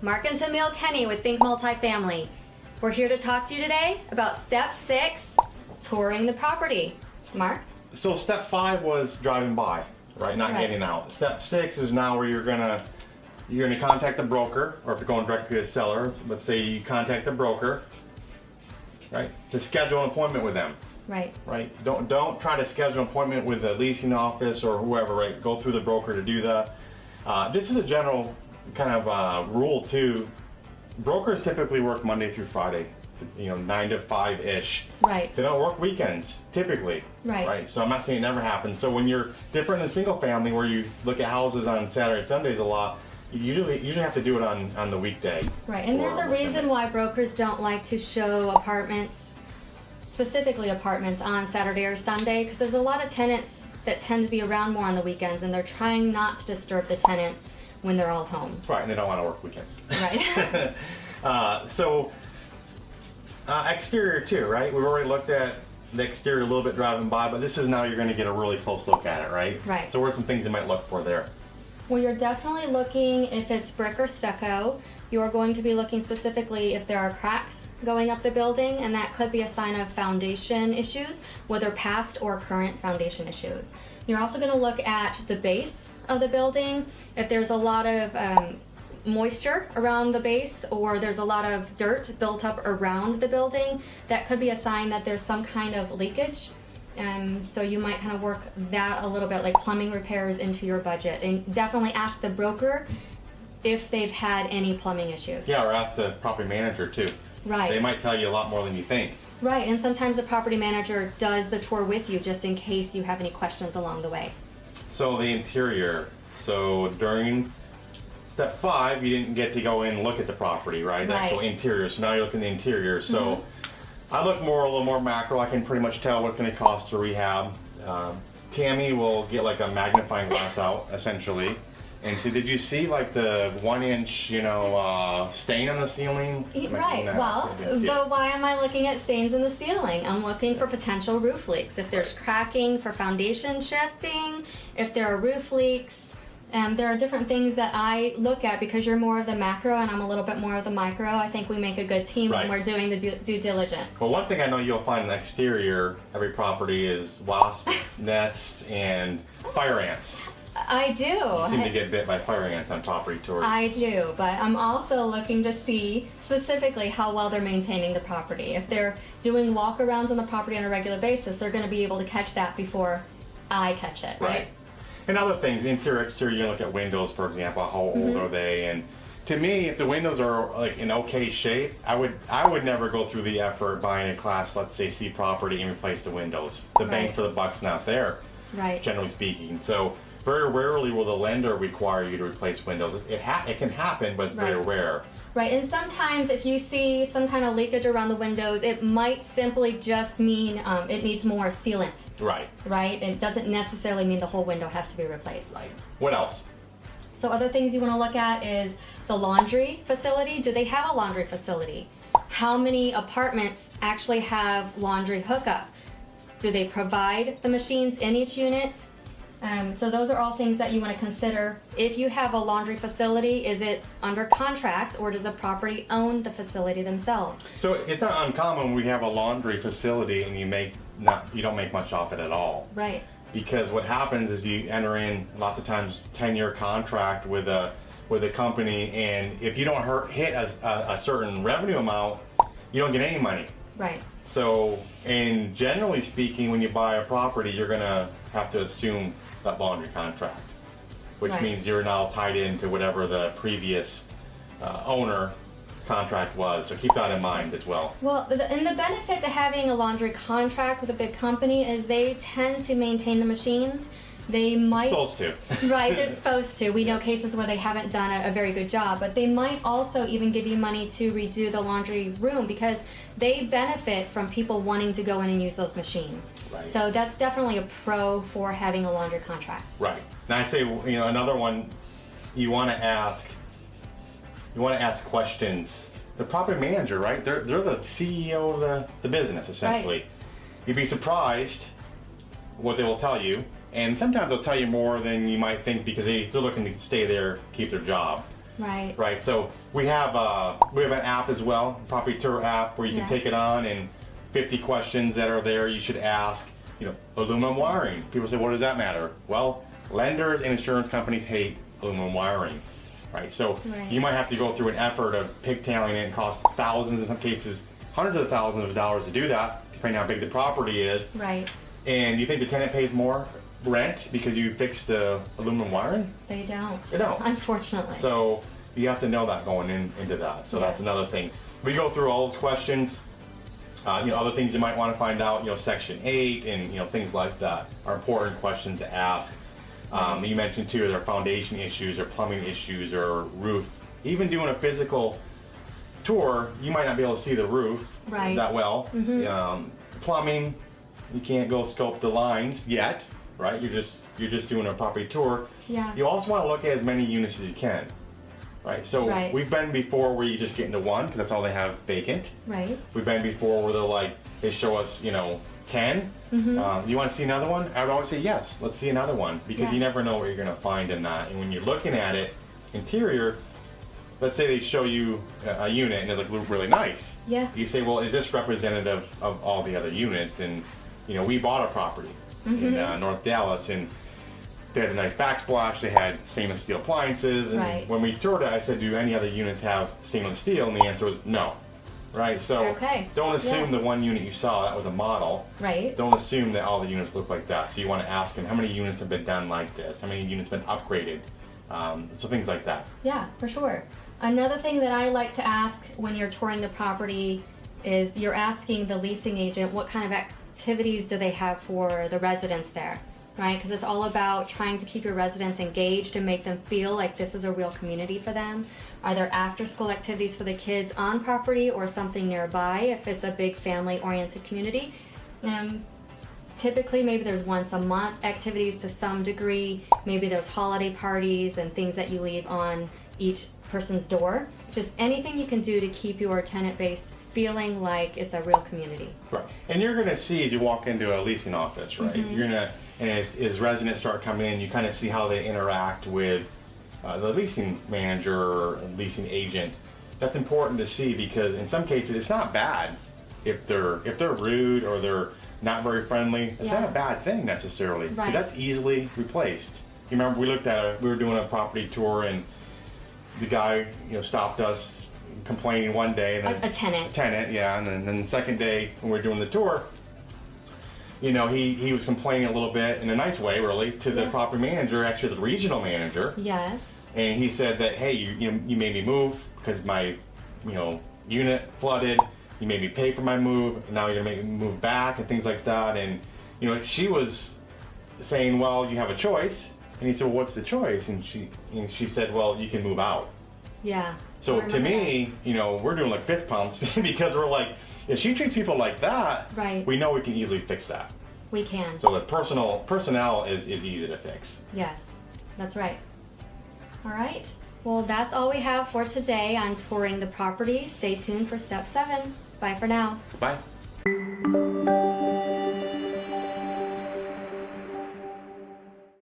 Mark and Tamil Kenny with Think Multifamily. We're here to talk to you today about Step 6, touring the property. Mark? So Step 5 was driving by, right? Not getting out. Step 6 is now where you're gonna contact the broker, or if you're going directly to the seller, let's say you contact the broker, right? To schedule an appointment with them. Right. Right? Don't try to schedule an appointment with the leasing office or whoever, right? Go through the broker to do that. This is a general kind of rule too. Brokers typically work Monday through Friday, 9 to 5-ish. Right. They don't work weekends, typically. Right. So I'm not saying it never happens. So when you're different than single family, where you look at houses on Saturday, Sundays a lot, you usually have to do it on the weekday. Right, and there's a reason why brokers don't like to show apartments, specifically apartments, on Saturday or Sunday, because there's a lot of tenants that tend to be around more on the weekends, and they're trying not to disturb the tenants when they're all home. Right, and they don't want to work weekends. Right. Exterior too, right? We've already looked at the exterior a little bit driving by, but this is now you're going to get a really close look at it, right? Right. So what are some things you might look for there? Well, you're definitely looking if it's brick or stucco. You're going to be looking specifically if there are cracks going up the building, and that could be a sign of foundation issues, whether past or current foundation issues. You're also going to look at the base of the building. If there's a lot of moisture around the base, or there's a lot of dirt built up around the building, that could be a sign that there's some kind of leakage. So you might kind of work that a little bit, like plumbing repairs, into your budget, and definitely ask the broker if they've had any plumbing issues. Yeah, or ask the property manager too. Right. They might tell you a lot more than you think. Right, and sometimes the property manager does the tour with you just in case you have any questions along the way. So the interior. So during Step 5, you didn't get to go in and look at the property, right? The actual interior. So now you're looking at the interior. So I look a little more macro. I can pretty much tell what's going to cost to rehab. Tammy will get like a magnifying glass out, essentially. And so did you see like the 1-inch, stain on the ceiling? Right, well, but why am I looking at stains in the ceiling? I'm looking for potential roof leaks. If there's cracking, for foundation shifting, if there are roof leaks. There are different things that I look at, because you're more of the macro and I'm a little bit more of the micro. I think we make a good team when we're doing the due diligence. Well, one thing I know you'll find in the exterior, every property, is wasp nests and fire ants. I do. You seem to get bit by fire ants on property tours. I do, but I'm also looking to see specifically how well they're maintaining the property. If they're doing walkarounds on the property on a regular basis, they're going to be able to catch that before I catch it, right? And other things, interior, exterior, you look at windows, for example, how old are they? And to me, if the windows are like in okay shape, I would never go through the effort buying a class, let's say C property, and replace the windows. The bang for the buck's not there, generally speaking. So very rarely will the lender require you to replace windows. It can happen, but it's very rare. Right, and sometimes if you see some kind of leakage around the windows, it might simply just mean it needs more sealant. Right? It doesn't necessarily mean the whole window has to be replaced. What else? So other things you want to look at is the laundry facility. Do they have a laundry facility? How many apartments actually have laundry hookup? Do they provide the machines in each unit? So those are all things that you want to consider. If you have a laundry facility, is it under contract, or does the property own the facility themselves? So it's not uncommon when we have a laundry facility and you don't make much off it at all. Right. Because what happens is you enter in lots of times 10-year contract with a company, and if you don't hit a certain revenue amount, you don't get any money. Right. So, and generally speaking, when you buy a property, you're going to have to assume that laundry contract, which means you're now tied into whatever the previous owner's contract was. So keep that in mind as well. Well, and the benefit to having a laundry contract with a big company is they tend to maintain the machines. They might... Supposed to. Right, they're supposed to. We know cases where they haven't done a very good job, but they might also even give you money to redo the laundry room, because they benefit from people wanting to go in and use those machines. So that's definitely a pro for having a laundry contract. Right. Now I say, another one, you want to ask questions. The property manager, right? They're the CEO of the business, essentially. You'd be surprised what they will tell you. And sometimes they'll tell you more than you might think, because they're looking to stay there, keep their job. Right. Right. So we have an app as well, property tour app, where you can Yes. take it on, and 50 questions that are there you should ask. You know, aluminum wiring. People say, what does that matter? Well, lenders and insurance companies hate aluminum wiring. Right. So Right. you might have to go through an effort of pigtailing it and cost thousands, in some cases hundreds of thousands of dollars to do that, depending on how big the property is. Right. And you think the tenant pays more rent because you fixed the aluminum wiring? They don't. They don't. Unfortunately. So you have to know that going into that. So that's another thing. We go through all those questions. Other things you might want to find out, Section 8 and, things like that are important questions to ask. You mentioned too, there are foundation issues or plumbing issues or roof. Even doing a physical tour, you might not be able to see the roof Right. that well. Plumbing, you can't go scope the lines yet, right? You're just doing a property tour. Yeah. You also want to look at as many units as you can, right? So Right. we've been before where you just get into one because that's all they have vacant. Right. We've been before where they show us, 10. You want to see another one? I would always say yes. Let's see another one because Yeah. you never know what you're going to find in that. And when you're looking at it, interior, let's say they show you a unit and it looks really nice. Yeah. You say, well, is this representative of all the other units? And we bought a property in North Dallas, and they had a nice backsplash. They had stainless steel appliances. And Right. when we toured it, I said, do any other units have stainless steel? And the answer was no. Right? So Okay. don't assume Yeah. the one unit you saw, that was a model. Right. Don't assume that all the units look like that. So you want to ask them, how many units have been done like this? How many units have been upgraded? So things like that. Yeah, for sure. Another thing that I like to ask when you're touring the property is you're asking the leasing agent what kind of activities do they have for the residents there, right? Because it's all about trying to keep your residents engaged and make them feel like this is a real community for them. Are there after-school activities for the kids on property or something nearby if it's a big family-oriented community? Typically, maybe there's once a month activities to some degree. Maybe there's holiday parties and things that you leave on each person's door. Just anything you can do to keep your tenant base feeling like it's a real community. Right. And you're going to see as you walk into a leasing office, right? You're going to, and as residents start coming in, you kind of see how they interact with the leasing manager or leasing agent. That's important to see because in some cases it's not bad if they're rude or they're not very friendly. It's not a bad thing necessarily. Right. That's easily replaced. You remember we were doing a property tour and the guy stopped us complaining one day. And A tenant. Yeah. And then the second day when we were doing the tour, he was complaining a little bit in a nice way, really, to the property manager, actually the regional manager. Yes. And he said that, hey, you made me move because my unit flooded. You made me pay for my move, and now you're gonna make me move back and things like that. And she was saying, well, you have a choice. And he said, well, what's the choice? And she said, well, you can move out. Yeah. So to me, we're doing like fist pumps because we're like, if she treats people like that, Right. we know we can easily fix that. We can. So the personnel is easy to fix. Yes, that's right. All right. Well, that's all we have for today on touring the property. Stay tuned for step 7. Bye for now. Bye.